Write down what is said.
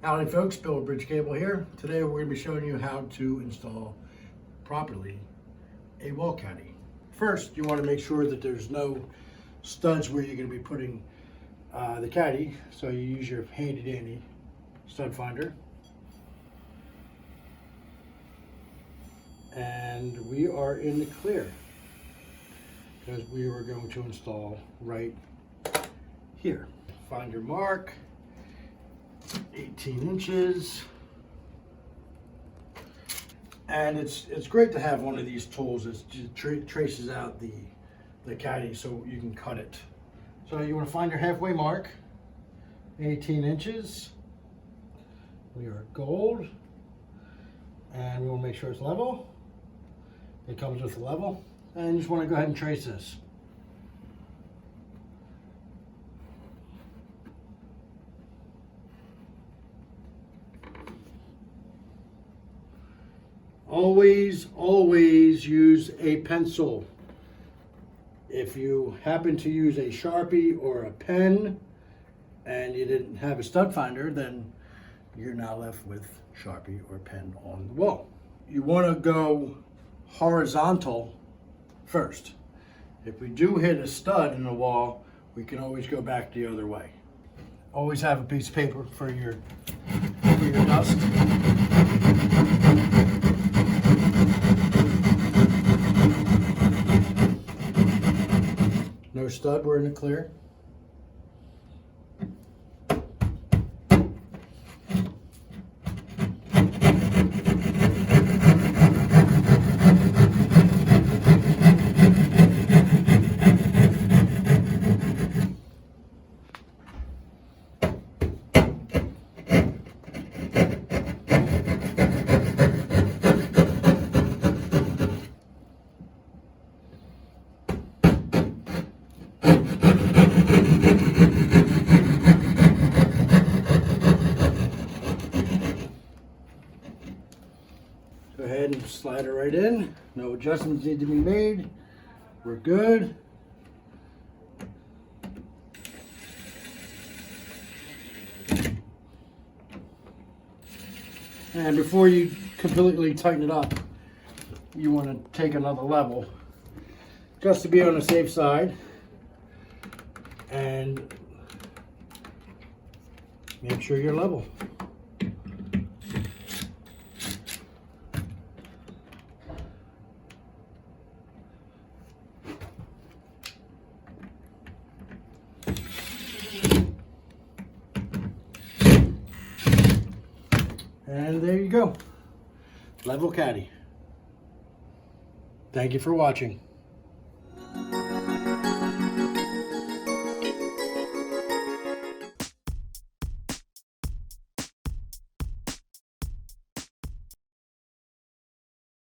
Howdy folks, Bill with Bridge Cable here. Today we're going to be showing you how to install properly a wall caddy. First, you want to make sure that there's no studs where you're going to be putting the caddy, so you use your handy dandy stud finder. And we are in the clear because we were going to install right here. Find your mark. 18 inches, and it's great to have one of these tools that traces out the caddy so you can cut it. So you want to find your halfway mark, 18 inches. We are gold, and we want to make sure it's level. It comes with a level, and you just want to go ahead and trace this. Always use a pencil. If you happen to use a Sharpie or a pen and you didn't have a stud finder, then you're now left with Sharpie or pen on the wall. You want to go horizontal first. If we do hit a stud in the wall, we can always go back the other way. Always have a piece of paper for your dust. No stud, we're in the clear. Go ahead and slide it right in. No adjustments need to be made. We're good. And before you completely tighten it up, you want to take another level just to be on the safe side and make sure you're level. And there you go, level caddy. Thank you for watching.